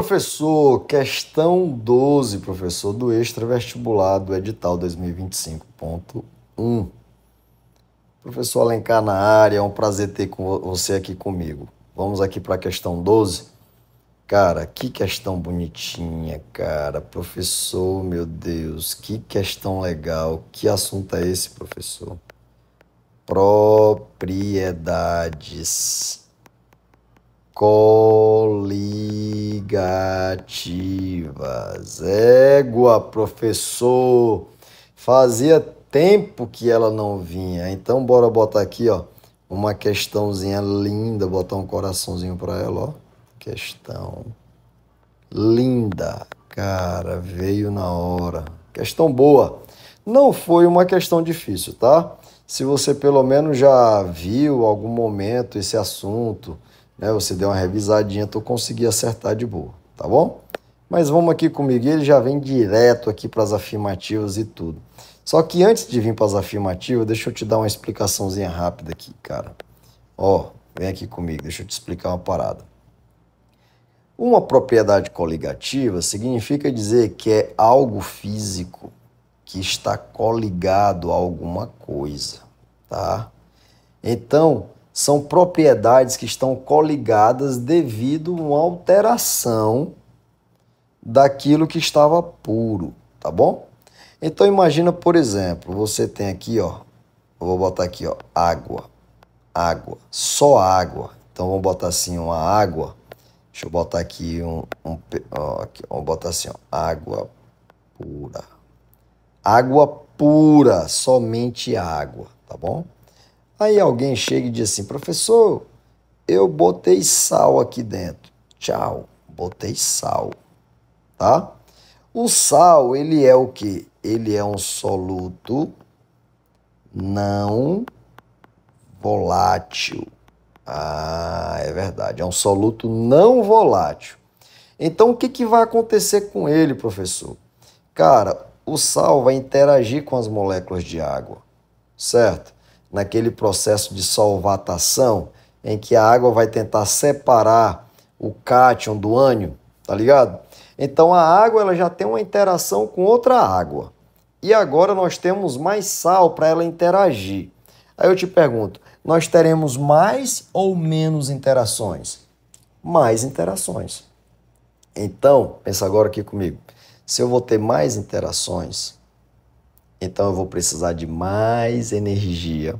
professor, questão 12, professor, do extra vestibular do edital 2025.1. Professor Alencar na área, é um prazer ter com você aqui comigo. Vamos aqui para a questão 12. Cara, que questão bonitinha, cara. Professor, meu Deus, que questão legal. Que assunto é esse, professor? Propriedades coligativas. Égua, professor. Fazia tempo que ela não vinha. Então, bora botar aqui, ó, uma questãozinha linda, botar um coraçãozinho para ela, ó. Questão linda. Cara, veio na hora. Questão boa. Não foi uma questão difícil, tá? Se você pelo menos já viu algum momento esse assunto, né? Você deu uma revisadinha, tu conseguiu acertar de boa, tá bom? Mas vamos aqui comigo, ele já vem direto aqui para as afirmativas e tudo. Só que antes de vir para as afirmativas, deixa eu te dar uma explicaçãozinha rápida aqui, cara. Ó, vem aqui comigo, deixa eu te explicar uma parada. Uma propriedade coligativa significa dizer que é algo físico que está coligado a alguma coisa, tá? Então, são propriedades que estão coligadas devido a uma alteração daquilo que estava puro, tá bom? Então, imagina, por exemplo, você tem aqui, ó, eu vou botar aqui, ó, água, só água. Então, vamos botar assim, uma água. Deixa eu botar aqui aqui, vamos botar assim, ó, água pura. Água pura, somente água, tá bom? Aí alguém chega e diz assim, professor, eu botei sal aqui dentro. Tchau, botei sal, tá? O sal, ele é o quê? Ele é um soluto não volátil. Ah, é verdade, é um soluto não volátil. Então, o que vai acontecer com ele, professor? Cara, o sal vai interagir com as moléculas de água, certo? Naquele processo de solvatação, em que a água vai tentar separar o cátion do ânion, tá ligado? Então, a água ela já tem uma interação com outra água. E agora nós temos mais sal para ela interagir. Aí eu te pergunto, nós teremos mais ou menos interações? Mais interações. Então, pensa agora aqui comigo. Se eu vou ter mais interações, então eu vou precisar de mais energia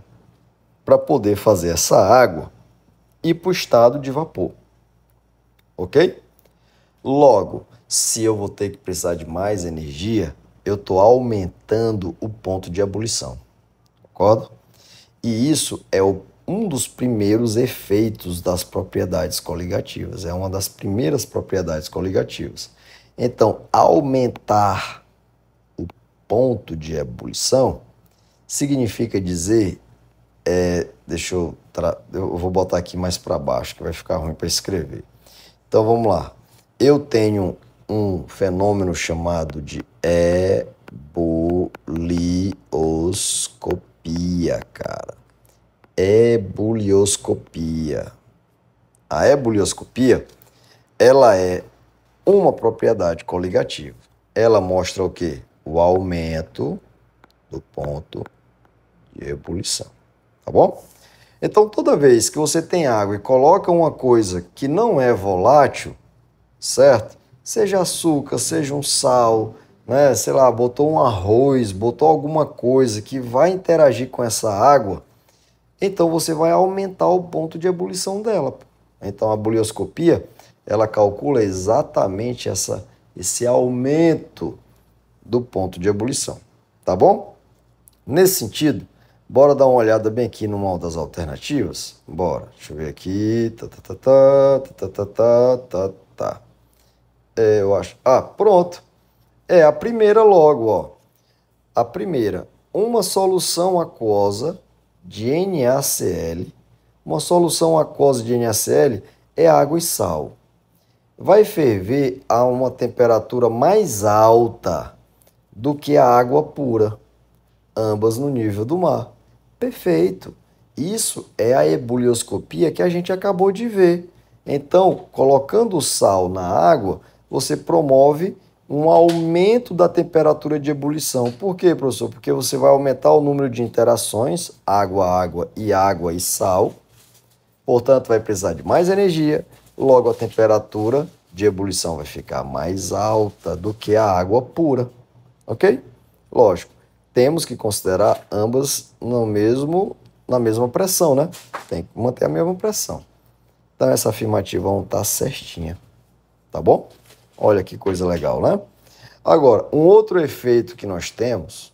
para poder fazer essa água ir para o estado de vapor. Ok? Logo, se eu vou ter que precisar de mais energia, eu estou aumentando o ponto de ebulição. Concorda? E isso é um dos primeiros efeitos das propriedades coligativas. É uma das primeiras propriedades coligativas. Então, aumentar o ponto de ebulição significa dizer, eu vou botar aqui mais para baixo, que vai ficar ruim para escrever. Então, vamos lá. Eu tenho um fenômeno chamado de ebulioscopia, cara. Ebulioscopia. A ebulioscopia, ela é uma propriedade coligativa. Ela mostra o quê? O aumento do ponto de ebulição. Tá bom? Então, toda vez que você tem água e coloca uma coisa que não é volátil, certo? Seja açúcar, seja um sal, né? Sei lá, botou um arroz, botou alguma coisa que vai interagir com essa água, então você vai aumentar o ponto de ebulição dela. Então, a bulioscopia, ela calcula exatamente esse aumento do ponto de ebulição, tá bom? Nesse sentido, bora dar uma olhada bem aqui numa das alternativas? Bora, deixa eu ver aqui. Eu acho. Ah, pronto. É a primeira logo, ó. A primeira, uma solução aquosa de NaCl. Uma solução aquosa de NaCl é água e sal. Vai ferver a uma temperatura mais alta do que a água pura, ambas no nível do mar. Perfeito. Isso é a ebulioscopia que a gente acabou de ver. Então, colocando o sal na água, você promove um aumento da temperatura de ebulição. Por quê, professor? Porque você vai aumentar o número de interações, água e sal. Portanto, vai precisar de mais energia, logo a temperatura de ebulição vai ficar mais alta do que a água pura, ok? Lógico, temos que considerar ambas na mesma pressão, né? Tem que manter a mesma pressão. Então, essa afirmativa não está certinha, tá bom? Olha que coisa legal, né? Agora, um outro efeito que nós temos,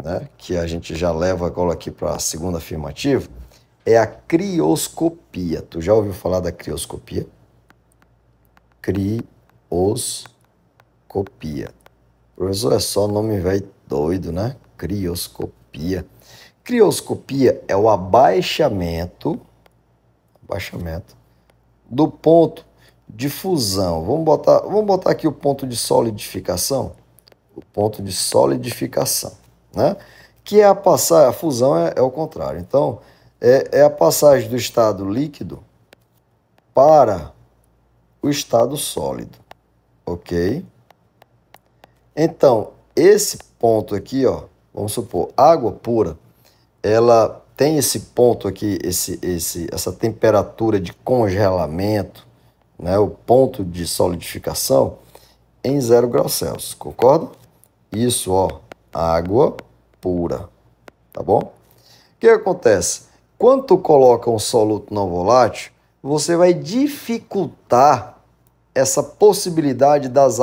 né, que a gente já leva agora aqui para a segunda afirmativa, é a crioscopia. Tu já ouviu falar da crioscopia? Crioscopia. Professor, é só nome velho doido, né? Crioscopia. Crioscopia é o abaixamento do ponto de fusão. Vamos botar aqui o ponto de solidificação. O ponto de solidificação, né? Que é a fusão é o contrário. Então, é a passagem do estado líquido para o estado sólido, ok? Então, esse ponto aqui, ó, vamos supor, água pura, ela tem esse ponto aqui, essa temperatura de congelamento, né, o ponto de solidificação em 0 graus Celsius, concorda? Isso, ó, água pura, tá bom? O que acontece? Quando tu coloca um soluto não volátil, você vai dificultar essa possibilidade das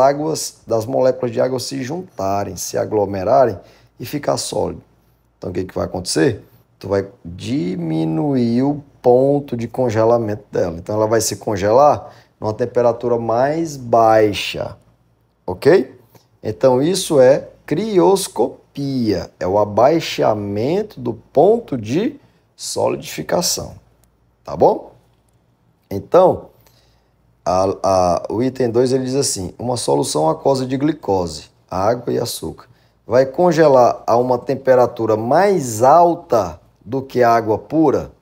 moléculas de água se juntarem, se aglomerarem e ficar sólido. Então, o que vai acontecer? Tu vai diminuir o ponto de congelamento dela. Então, ela vai se congelar numa temperatura mais baixa, ok? Então, isso é crioscopia, é o abaixamento do ponto de solidificação, tá bom? Então, o item 2 ele diz assim, uma solução aquosa de glicose, água e açúcar, vai congelar a uma temperatura mais alta do que a água pura,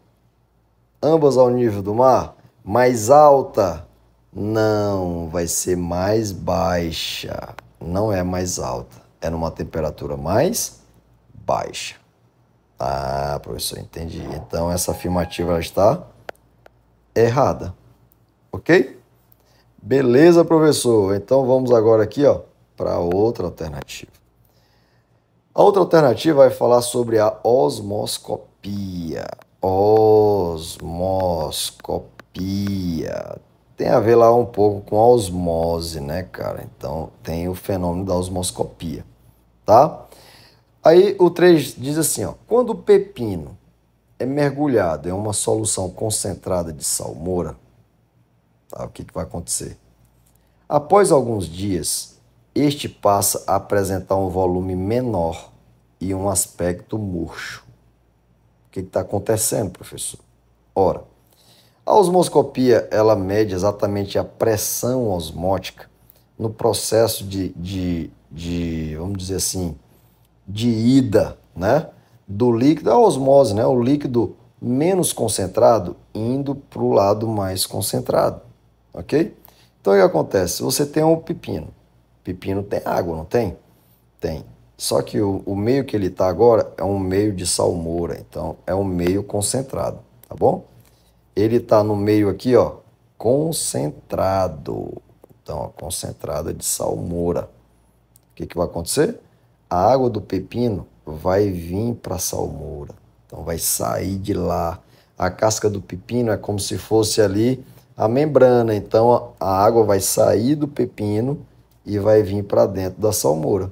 ambas ao nível do mar, mais alta, não, vai ser mais baixa, não é mais alta, é numa temperatura mais baixa. Ah, professor, entendi. Então, essa afirmativa ela está errada, ok? Beleza, professor. Então, vamos agora aqui, ó, para outra alternativa. A outra alternativa vai falar sobre a osmoscopia. Osmoscopia. Tem a ver lá um pouco com a osmose, né, cara? Então, tem o fenômeno da osmoscopia, tá? Aí o 3 diz assim, ó, quando o pepino é mergulhado em uma solução concentrada de salmoura, tá, o que vai acontecer? Após alguns dias, este passa a apresentar um volume menor e um aspecto murcho. O que está acontecendo, professor? Ora, a osmoscopia, ela mede exatamente a pressão osmótica no processo vamos dizer assim, de ida, né, do líquido, a osmose, né, o líquido menos concentrado indo para o lado mais concentrado, ok? Então, o que acontece? Você tem um pepino. Pepino tem água, não tem? Tem. Só que o meio que ele está agora é um meio de salmoura, então é um meio concentrado, tá bom? Ele está no meio aqui, ó, concentrado. Então, ó, concentrada de salmoura. O que vai acontecer? A água do pepino vai vir para a salmoura. Então, vai sair de lá. A casca do pepino é como se fosse ali a membrana. Então, a água vai sair do pepino e vai vir para dentro da salmoura.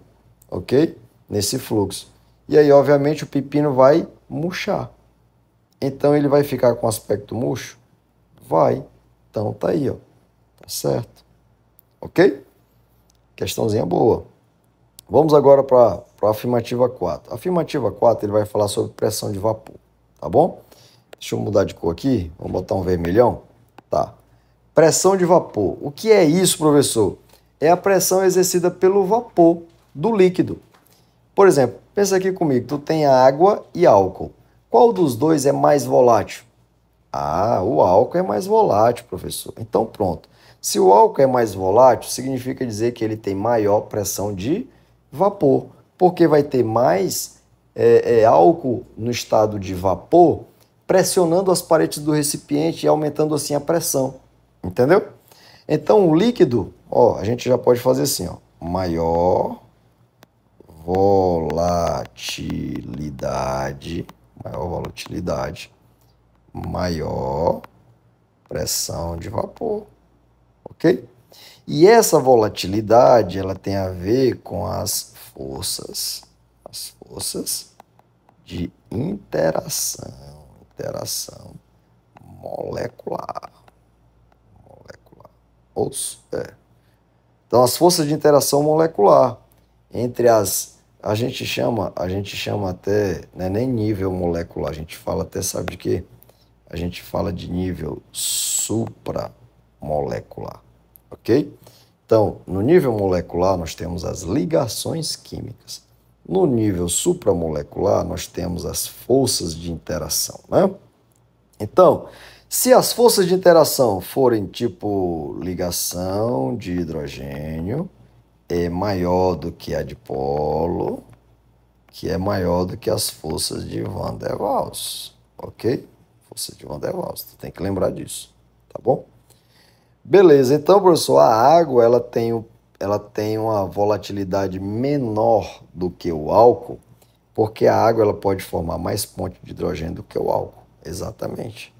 Ok? Nesse fluxo. E aí, obviamente, o pepino vai murchar. Então, ele vai ficar com aspecto murcho? Vai. Então, tá aí, ó. Tá certo. Ok? Questãozinha boa. Vamos agora para a afirmativa 4. A afirmativa 4, ele vai falar sobre pressão de vapor, tá bom? Deixa eu mudar de cor aqui, vamos botar um vermelhão. Tá. Pressão de vapor. O que é isso, professor? É a pressão exercida pelo vapor do líquido. Por exemplo, pensa aqui comigo, tu tem água e álcool. Qual dos dois é mais volátil? Ah, o álcool é mais volátil, professor. Então, pronto. Se o álcool é mais volátil, significa dizer que ele tem maior pressão de vapor, porque vai ter mais álcool no estado de vapor, pressionando as paredes do recipiente e aumentando assim a pressão. Entendeu? Então, o líquido, ó, a gente já pode fazer assim, ó, volatilidade, maior volatilidade, maior pressão de vapor, ok? E essa volatilidade, ela tem a ver com as forças de interação molecular. Então, as forças de interação molecular entre a gente chama até, não é nem nível molecular, a gente fala até, sabe de quê? A gente fala de nível supramolecular, ok? Então, no nível molecular, nós temos as ligações químicas. No nível supramolecular, nós temos as forças de interação, né? Então, se as forças de interação forem tipo ligação de hidrogênio, é maior do que a dipolo, que é maior do que as forças de Van der Waals, ok? Força de Van der Waals, tu tem que lembrar disso, tá bom? Beleza, então, professor, a água ela tem uma volatilidade menor do que o álcool, porque a água ela pode formar mais pontos de hidrogênio do que o álcool. Exatamente.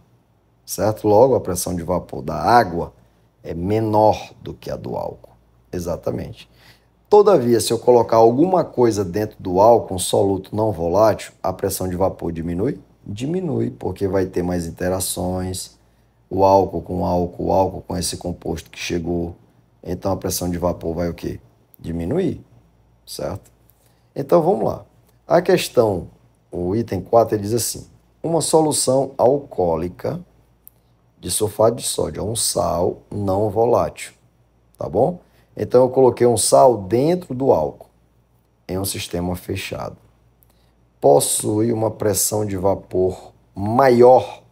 Certo? Logo, a pressão de vapor da água é menor do que a do álcool. Exatamente. Todavia, se eu colocar alguma coisa dentro do álcool, um soluto não volátil, a pressão de vapor diminui? Diminui, porque vai ter mais interações, o álcool o álcool com esse composto que chegou. Então, a pressão de vapor vai o quê? Diminuir, certo? Então, vamos lá. A questão, o item 4, ele diz assim, uma solução alcoólica de sulfato de sódio é um sal não volátil, tá bom? Então, eu coloquei um sal dentro do álcool, em um sistema fechado. Possui uma pressão de vapor maior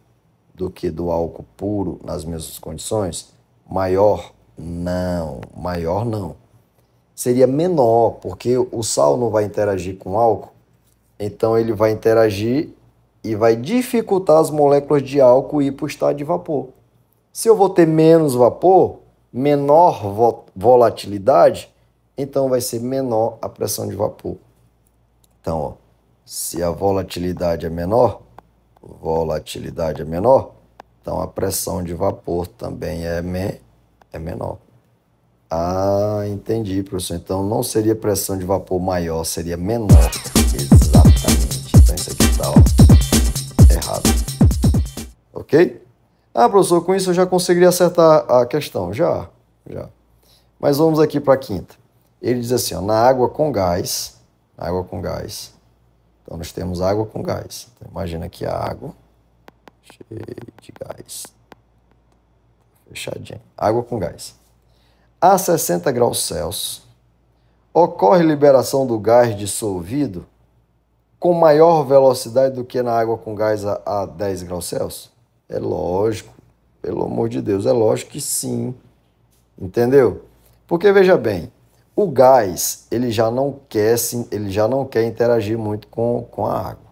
do que do álcool puro nas mesmas condições? Maior? Não. Maior não. Seria menor, porque o sal não vai interagir com o álcool, então ele vai interagir e vai dificultar as moléculas de álcool ir para o estado de vapor. Se eu vou ter menos vapor, menor volatilidade, então vai ser menor a pressão de vapor. Então, ó, se a volatilidade é menor, então a pressão de vapor também é menor. Ah, entendi, professor. Então não seria pressão de vapor maior, seria menor. Exatamente. Então isso aqui está errado. Ok? Ah, professor, com isso eu já conseguiria acertar a questão. Já. Mas vamos aqui para a quinta. Ele diz assim, ó, na água com gás. Então nós temos água com gás. Então, imagina aqui a água cheia de gás. Fechadinho. Água com gás. A 60 graus Celsius, ocorre liberação do gás dissolvido com maior velocidade do que na água com gás a 10 graus Celsius? É lógico, pelo amor de Deus, é lógico que sim. Entendeu? Porque, veja bem, o gás, ele já não quer interagir muito com a água.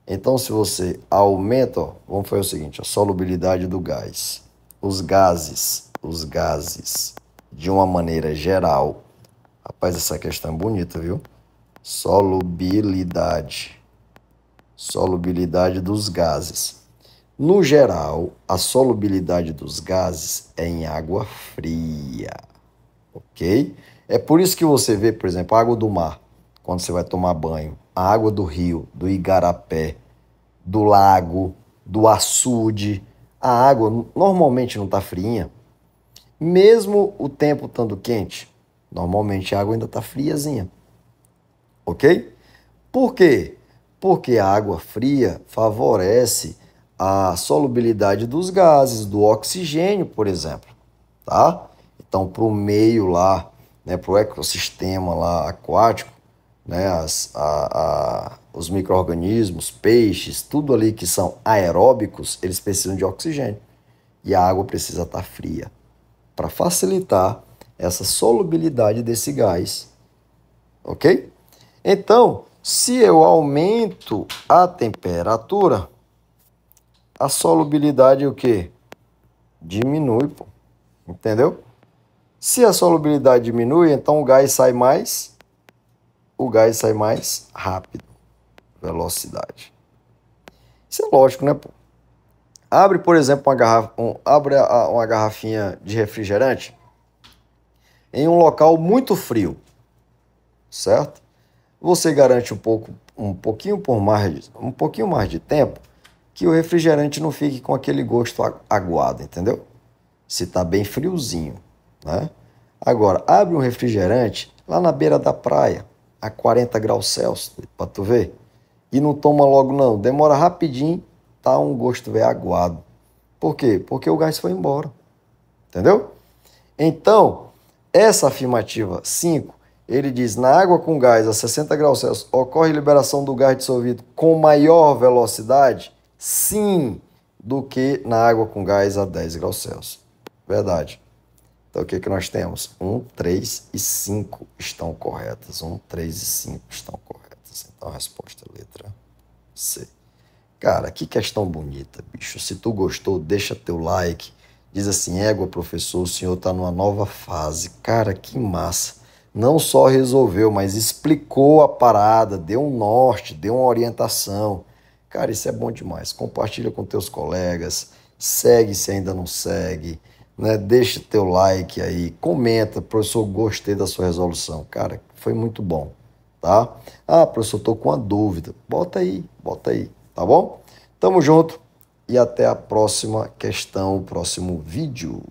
Então, se você aumenta, ó, vamos fazer o seguinte, a solubilidade do gás. Os gases, de uma maneira geral, rapaz, essa questão é bonita, viu? Solubilidade dos gases. No geral, a solubilidade dos gases é em água fria, ok? É por isso que você vê, por exemplo, a água do mar, quando você vai tomar banho, a água do rio, do igarapé, do lago, do açude, a água normalmente não está friinha. Mesmo o tempo estando quente, normalmente a água ainda está friazinha, ok? Por quê? Porque a água fria favorece a solubilidade dos gases, do oxigênio, por exemplo, tá? Então, para o meio lá, né, para o ecossistema lá aquático, né? Os micro-organismos, peixes, tudo ali que são aeróbicos, eles precisam de oxigênio. E a água precisa estar fria para facilitar essa solubilidade desse gás, ok? Então, se eu aumento a temperatura, a solubilidade o quê? Diminui, pô. Entendeu? Se a solubilidade diminui, então o gás sai mais rápido, velocidade. Isso é lógico, né, pô? Abre, por exemplo, uma garrafinha de refrigerante em um local muito frio, certo? Você garante um pouquinho mais de tempo que o refrigerante não fique com aquele gosto aguado, entendeu? Se está bem friozinho, né? Agora, abre um refrigerante lá na beira da praia, a 40 graus Celsius, para tu ver. E não toma logo não, demora rapidinho, tá um gosto velho aguado. Por quê? Porque o gás foi embora, entendeu? Então, essa afirmativa 5, ele diz, na água com gás a 60 graus Celsius, ocorre liberação do gás dissolvido com maior velocidade? Sim, do que na água com gás a 10 graus Celsius. Verdade. Então, o que que nós temos? 1, 3 e 5 estão corretas. 1, 3 e 5 estão corretas. Então, a resposta é letra C. Cara, que questão bonita, bicho. Se tu gostou, deixa teu like. Diz assim, égua, professor, o senhor tá numa nova fase. Cara, que massa. Não só resolveu, mas explicou a parada, deu um norte, deu uma orientação. Cara, isso é bom demais. Compartilha com teus colegas, segue se ainda não segue, né? Deixa teu like aí, comenta, professor, gostei da sua resolução. Cara, foi muito bom, tá? Ah, professor, tô com uma dúvida. Bota aí, tá bom? Tamo junto e até a próxima questão, o próximo vídeo.